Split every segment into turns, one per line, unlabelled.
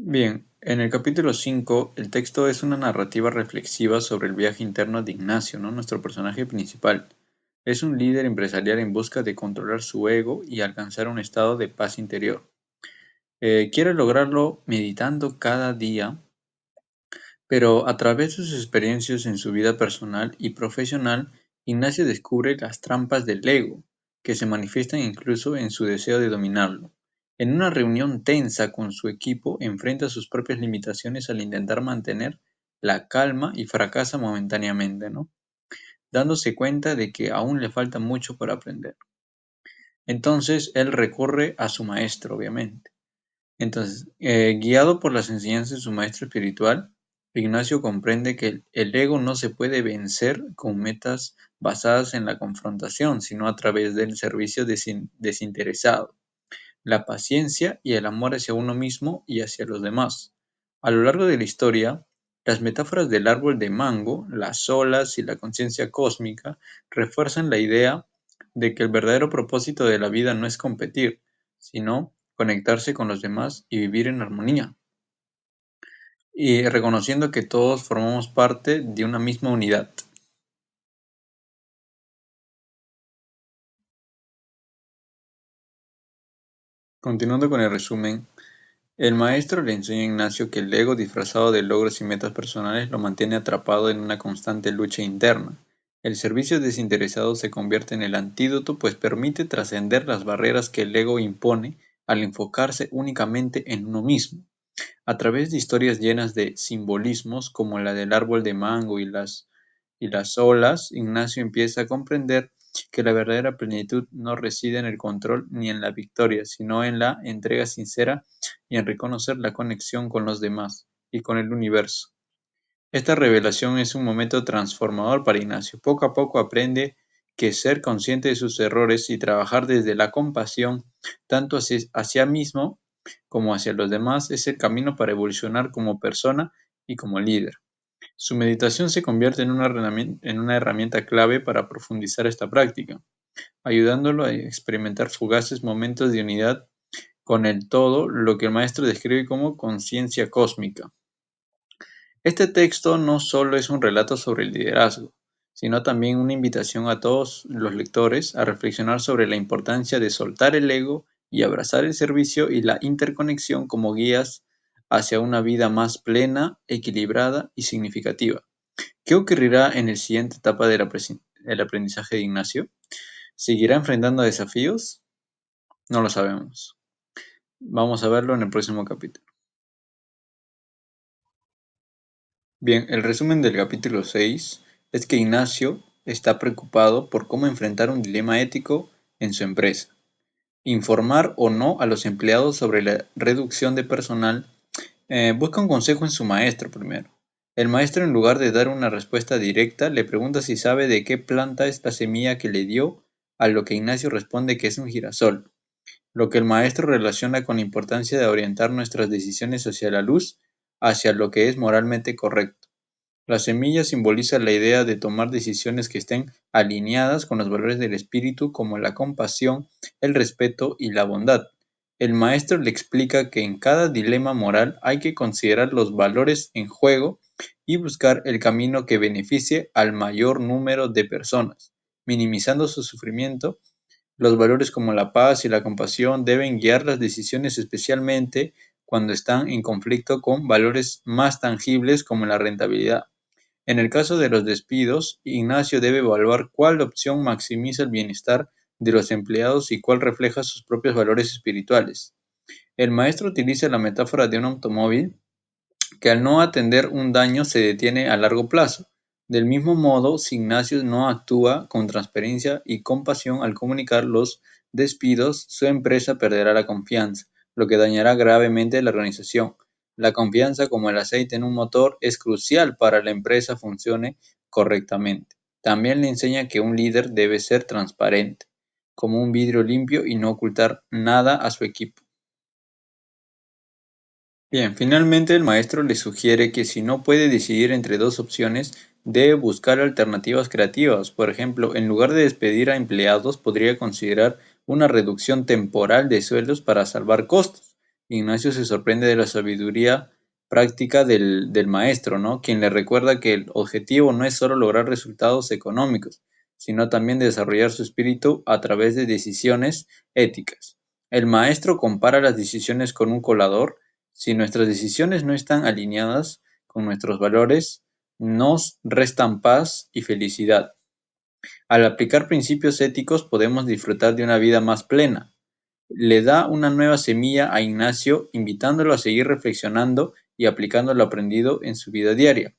Bien, en el capítulo 5, el texto es una narrativa reflexiva sobre el viaje interno de Ignacio, ¿no? Nuestro personaje principal. Es un líder empresarial en busca de controlar su ego y alcanzar un estado de paz interior. Quiere lograrlo meditando cada día, pero a través de sus experiencias en su vida personal y profesional, Ignacio descubre las trampas del ego, que se manifiestan incluso en su deseo de dominarlo. En una reunión tensa con su equipo, enfrenta sus propias limitaciones al intentar mantener la calma y fracasa momentáneamente, ¿no? Dándose cuenta de que aún le falta mucho por aprender. Entonces, él recurre a su maestro, obviamente. Entonces, guiado por las enseñanzas de su maestro espiritual, Ignacio comprende que el ego no se puede vencer con metas basadas en la confrontación, sino a través del servicio desinteresado, la paciencia y el amor hacia uno mismo y hacia los demás. A lo largo de la historia, las metáforas del árbol de mango, las olas y la conciencia cósmica refuerzan la idea de que el verdadero propósito de la vida no es competir, sino conectarse con los demás y vivir en armonía, y reconociendo que todos formamos parte de una misma unidad. Continuando con el resumen, el maestro le enseña a Ignacio que el ego disfrazado de logros y metas personales lo mantiene atrapado en una constante lucha interna. El servicio desinteresado se convierte en el antídoto, pues permite trascender las barreras que el ego impone al enfocarse únicamente en uno mismo. A través de historias llenas de simbolismos como la del árbol de mango y las olas, Ignacio empieza a comprender que la verdadera plenitud no reside en el control ni en la victoria, sino en la entrega sincera y en reconocer la conexión con los demás y con el universo. Esta revelación es un momento transformador para Ignacio. Poco a poco aprende que ser consciente de sus errores y trabajar desde la compasión, tanto hacia mismo como hacia los demás, es el camino para evolucionar como persona y como líder. Su meditación se convierte en una herramienta clave para profundizar esta práctica, ayudándolo a experimentar fugaces momentos de unidad con el todo, lo que el maestro describe como conciencia cósmica. Este texto no solo es un relato sobre el liderazgo, sino también una invitación a todos los lectores a reflexionar sobre la importancia de soltar el ego y abrazar el servicio y la interconexión como guías hacia una vida más plena, equilibrada y significativa. ¿Qué ocurrirá en la siguiente etapa del aprendizaje de Ignacio? ¿Seguirá enfrentando desafíos? No lo sabemos. Vamos a verlo en el próximo capítulo. Bien, el resumen del capítulo 6 es que Ignacio está preocupado por cómo enfrentar un dilema ético en su empresa. Informar o no a los empleados sobre la reducción de personal. Busca un consejo en su maestro primero. El maestro, en lugar de dar una respuesta directa, le pregunta si sabe de qué planta es la semilla que le dio, a lo que Ignacio responde que es un girasol, lo que el maestro relaciona con la importancia de orientar nuestras decisiones hacia la luz, hacia lo que es moralmente correcto. La semilla simboliza la idea de tomar decisiones que estén alineadas con los valores del espíritu, como la compasión, el respeto y la bondad. El maestro le explica que en cada dilema moral hay que considerar los valores en juego y buscar el camino que beneficie al mayor número de personas, minimizando su sufrimiento. Los valores como la paz y la compasión deben guiar las decisiones, especialmente cuando están en conflicto con valores más tangibles como la rentabilidad. En el caso de los despidos, Ignacio debe evaluar cuál opción maximiza el bienestar de los empleados y cuál refleja sus propios valores espirituales. El maestro utiliza la metáfora de un automóvil que, al no atender un daño, se detiene a largo plazo. Del mismo modo, si Ignacio no actúa con transparencia y compasión al comunicar los despidos, su empresa perderá la confianza, lo que dañará gravemente la organización. La confianza, como el aceite en un motor, es crucial para que la empresa funcione correctamente. También le enseña que un líder debe ser transparente, como un vidrio limpio, y no ocultar nada a su equipo. Bien, finalmente el maestro le sugiere que, si no puede decidir entre dos opciones, debe buscar alternativas creativas. Por ejemplo, en lugar de despedir a empleados, podría considerar una reducción temporal de sueldos para salvar costos. Ignacio se sorprende de la sabiduría práctica del maestro, ¿no? Quien le recuerda que el objetivo no es solo lograr resultados económicos, sino también desarrollar su espíritu a través de decisiones éticas. El maestro compara las decisiones con un colador. Si nuestras decisiones no están alineadas con nuestros valores, nos restan paz y felicidad. Al aplicar principios éticos podemos disfrutar de una vida más plena. Le da una nueva semilla a Ignacio, invitándolo a seguir reflexionando y aplicando lo aprendido en su vida diaria.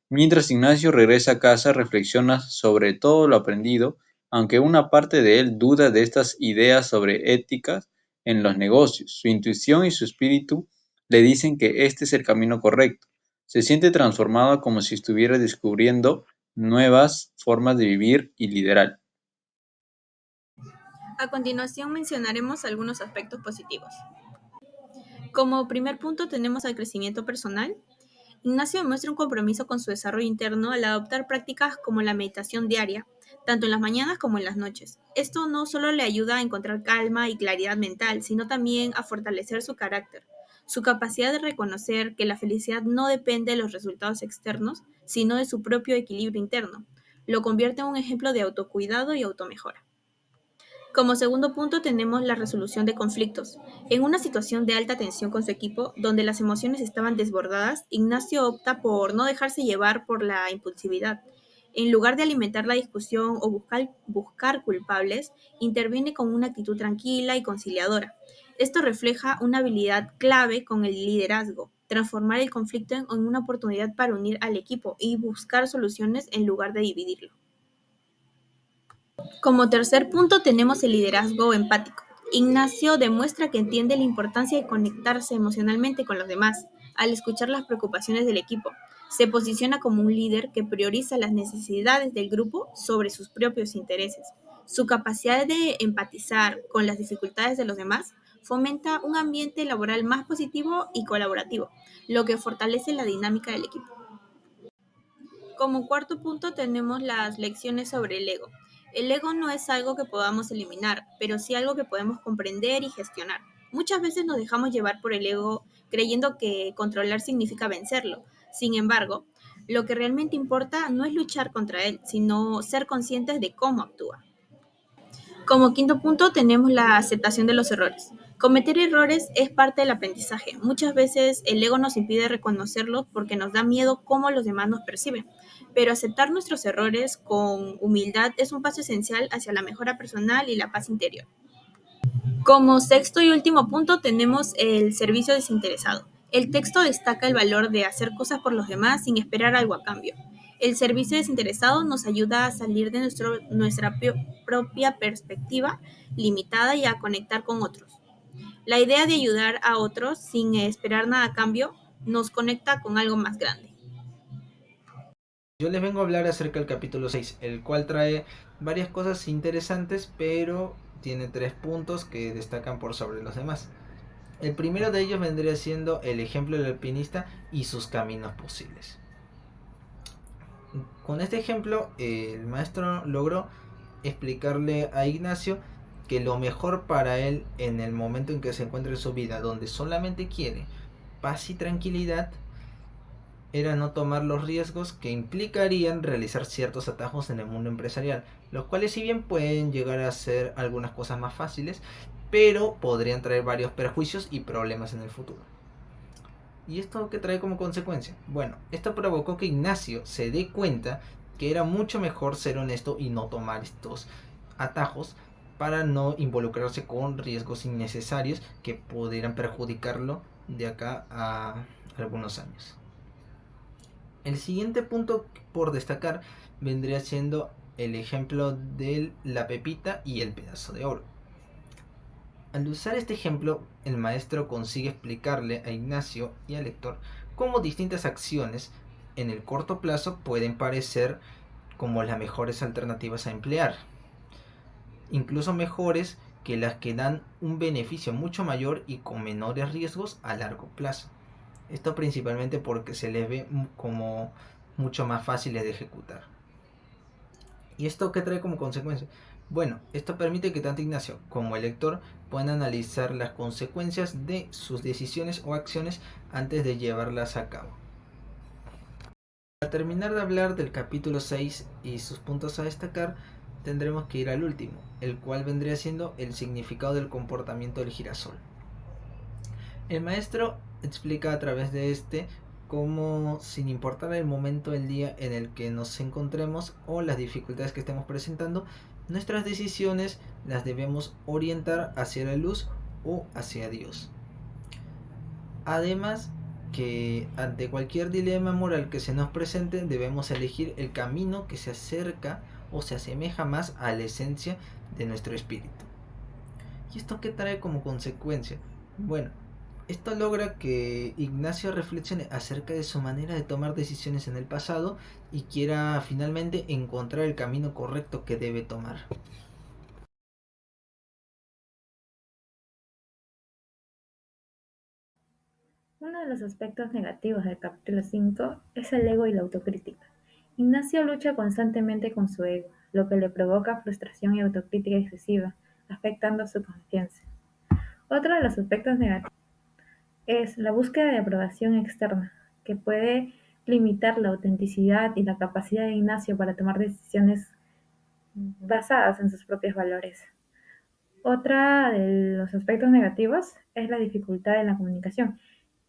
Mientras Ignacio regresa a casa, reflexiona sobre todo lo aprendido, aunque una parte de él duda de estas ideas sobre éticas en los negocios. Su intuición y su espíritu le dicen que este es el camino correcto. Se siente transformado como si estuviera descubriendo nuevas formas de vivir y liderar.
A continuación mencionaremos algunos aspectos positivos. Como primer punto tenemos al crecimiento personal. Ignacio demuestra un compromiso con su desarrollo interno al adoptar prácticas como la meditación diaria, tanto en las mañanas como en las noches. Esto no solo le ayuda a encontrar calma y claridad mental, sino también a fortalecer su carácter, su capacidad de reconocer que la felicidad no depende de los resultados externos, sino de su propio equilibrio interno. Lo convierte en un ejemplo de autocuidado y automejora. Como segundo punto tenemos la resolución de conflictos. En una situación de alta tensión con su equipo, donde las emociones estaban desbordadas, Ignacio opta por no dejarse llevar por la impulsividad. En lugar de alimentar la discusión o buscar culpables, interviene con una actitud tranquila y conciliadora. Esto refleja una habilidad clave con el liderazgo, transformar el conflicto en una oportunidad para unir al equipo y buscar soluciones en lugar de dividirlo. Como tercer punto tenemos el liderazgo empático. Ignacio demuestra que entiende la importancia de conectarse emocionalmente con los demás al escuchar las preocupaciones del equipo. Se posiciona como un líder que prioriza las necesidades del grupo sobre sus propios intereses. Su capacidad de empatizar con las dificultades de los demás fomenta un ambiente laboral más positivo y colaborativo, lo que fortalece la dinámica del equipo. Como cuarto punto tenemos las lecciones sobre el ego. El ego no es algo que podamos eliminar, pero sí algo que podemos comprender y gestionar. Muchas veces nos dejamos llevar por el ego creyendo que controlar significa vencerlo. Sin embargo, lo que realmente importa no es luchar contra él, sino ser conscientes de cómo actúa. Como quinto punto tenemos la aceptación de los errores. Cometer errores es parte del aprendizaje. Muchas veces el ego nos impide reconocerlos porque nos da miedo cómo los demás nos perciben. Pero aceptar nuestros errores con humildad es un paso esencial hacia la mejora personal y la paz interior. Como sexto y último punto tenemos el servicio desinteresado. El texto destaca el valor de hacer cosas por los demás sin esperar algo a cambio. El servicio desinteresado nos ayuda a salir de nuestra propia perspectiva limitada y a conectar con otros. La idea de ayudar a otros sin esperar nada a cambio nos conecta con algo más grande.
Yo les vengo a hablar acerca del capítulo 6, el cual trae varias cosas interesantes, pero tiene tres puntos que destacan por sobre los demás. El primero de ellos vendría siendo el ejemplo del alpinista y sus caminos posibles. Con este ejemplo, el maestro logró explicarle a Ignacio que lo mejor para él en el momento en que se encuentra en su vida, donde solamente quiere paz y tranquilidad, era no tomar los riesgos que implicarían realizar ciertos atajos en el mundo empresarial, los cuales si bien pueden llegar a ser algunas cosas más fáciles, pero podrían traer varios perjuicios y problemas en el futuro. ¿Y esto qué trae como consecuencia? Bueno, esto provocó que Ignacio se dé cuenta que era mucho mejor ser honesto y no tomar estos atajos para no involucrarse con riesgos innecesarios que pudieran perjudicarlo de acá a algunos años. El siguiente punto por destacar vendría siendo el ejemplo de la pepita y el pedazo de oro. Al usar este ejemplo, el maestro consigue explicarle a Ignacio y al lector cómo distintas acciones en el corto plazo pueden parecer como las mejores alternativas a emplear, incluso mejores que las que dan un beneficio mucho mayor y con menores riesgos a largo plazo. Esto principalmente porque se les ve como mucho más fáciles de ejecutar. ¿Y esto qué trae como consecuencia? Bueno, esto permite que tanto Ignacio como el lector puedan analizar las consecuencias de sus decisiones o acciones antes de llevarlas a cabo. Para terminar de hablar del capítulo 6 y sus puntos a destacar, tendremos que ir al último, el cual vendría siendo el significado del comportamiento del girasol. El maestro explica a través de este cómo, sin importar el momento del día en el que nos encontremos o las dificultades que estemos presentando, nuestras decisiones las debemos orientar hacia la luz o hacia Dios. Además, que ante cualquier dilema moral que se nos presente debemos elegir el camino que se acerca o se asemeja más a la esencia de nuestro espíritu. ¿Y esto qué trae como consecuencia? Bueno, esto logra que Ignacio reflexione acerca de su manera de tomar decisiones en el pasado y quiera finalmente encontrar el camino correcto que debe tomar.
Uno de los aspectos negativos del capítulo 5 es el ego y la autocrítica. Ignacio lucha constantemente con su ego, lo que le provoca frustración y autocrítica excesiva, afectando su confianza. Otro de los aspectos negativos es la búsqueda de aprobación externa, que puede limitar la autenticidad y la capacidad de Ignacio para tomar decisiones basadas en sus propios valores. Otra de los aspectos negativos es la dificultad en la comunicación.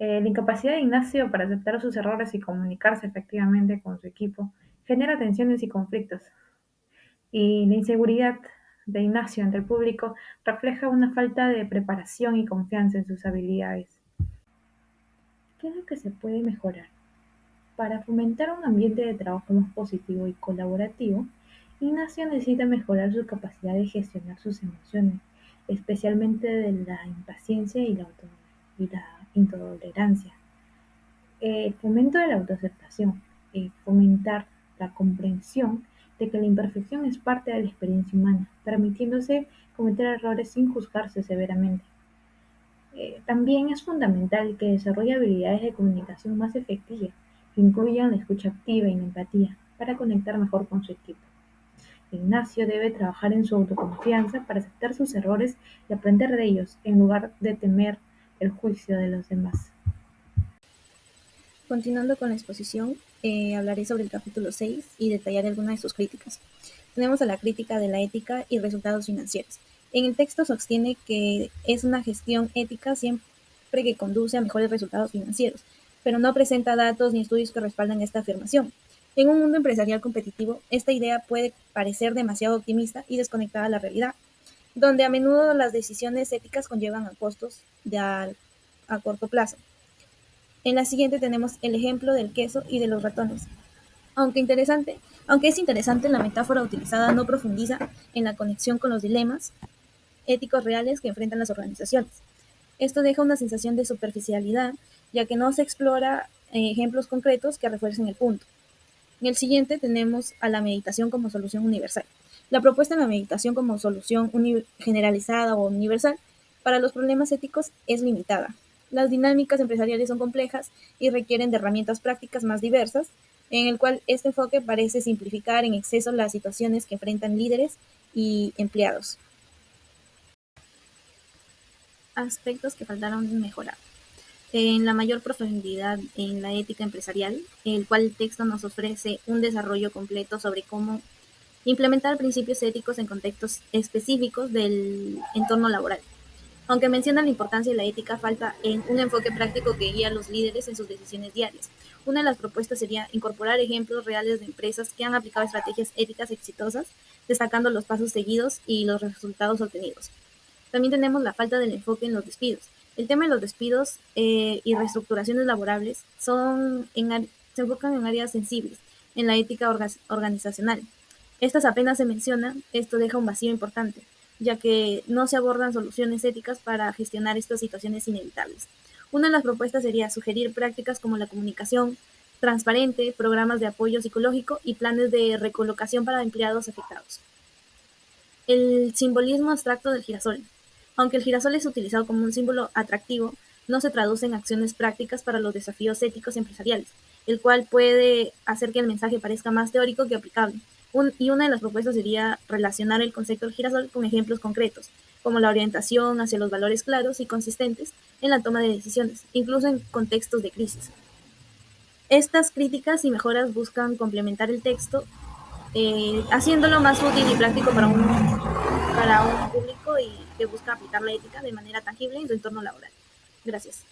La incapacidad de Ignacio para aceptar sus errores y comunicarse efectivamente con su equipo genera tensiones y conflictos. Y la inseguridad de Ignacio ante el público refleja una falta de preparación y confianza en sus habilidades. ¿Qué es lo que se puede mejorar? Para fomentar un ambiente de trabajo más positivo y colaborativo, Ignacio necesita mejorar su capacidad de gestionar sus emociones, especialmente de la impaciencia y la intolerancia. El fomento de la autoaceptación, fomentar la comprensión de que la imperfección es parte de la experiencia humana, permitiéndose cometer errores sin juzgarse severamente. También es fundamental que desarrolle habilidades de comunicación más efectivas, que incluyan la escucha activa y la empatía, para conectar mejor con su equipo. Ignacio debe trabajar en su autoconfianza para aceptar sus errores y aprender de ellos, en lugar de temer el juicio de los demás. Continuando con la exposición, hablaré sobre el capítulo 6 y detallaré algunas de sus críticas. Tenemos a la crítica de la ética y resultados financieros. En el texto sostiene que es una gestión ética siempre que conduce a mejores resultados financieros, pero no presenta datos ni estudios que respaldan esta afirmación. En un mundo empresarial competitivo, esta idea puede parecer demasiado optimista y desconectada de la realidad, donde a menudo las decisiones éticas conllevan a costos a corto plazo. En la siguiente tenemos el ejemplo del queso y de los ratones. Aunque es interesante, la metáfora utilizada no profundiza en la conexión con los dilemas éticos reales que enfrentan las organizaciones. Esto deja una sensación de superficialidad, ya que no se explora ejemplos concretos que refuercen el punto. En el siguiente tenemos a la meditación como solución universal. La propuesta de la meditación como solución generalizada o universal para los problemas éticos es limitada. Las dinámicas empresariales son complejas y requieren de herramientas prácticas más diversas, en el cual este enfoque parece simplificar en exceso las situaciones que enfrentan líderes y empleados. Aspectos que faltaron mejorar. En la mayor profundidad en la ética empresarial, el cual el texto nos ofrece un desarrollo completo sobre cómo implementar principios éticos en contextos específicos del entorno laboral. Aunque menciona la importancia de la ética, falta en un enfoque práctico que guía a los líderes en sus decisiones diarias. Una de las propuestas sería incorporar ejemplos reales de empresas que han aplicado estrategias éticas exitosas, destacando los pasos seguidos y los resultados obtenidos. También tenemos la falta del enfoque en los despidos. El tema de los despidos y reestructuraciones laborables se enfocan en áreas sensibles, en la ética organizacional. Estas apenas se mencionan, esto deja un vacío importante, ya que no se abordan soluciones éticas para gestionar estas situaciones inevitables. Una de las propuestas sería sugerir prácticas como la comunicación transparente, programas de apoyo psicológico y planes de recolocación para empleados afectados. El simbolismo abstracto del girasol. Aunque el girasol es utilizado como un símbolo atractivo, no se traduce en acciones prácticas para los desafíos éticos empresariales, el cual puede hacer que el mensaje parezca más teórico que aplicable. Y una de las propuestas sería relacionar el concepto del girasol con ejemplos concretos, como la orientación hacia los valores claros y consistentes en la toma de decisiones, incluso en contextos de crisis. Estas críticas y mejoras buscan complementar el texto, haciéndolo más útil y práctico para un público y que busca aplicar la ética de manera tangible en su entorno laboral. Gracias.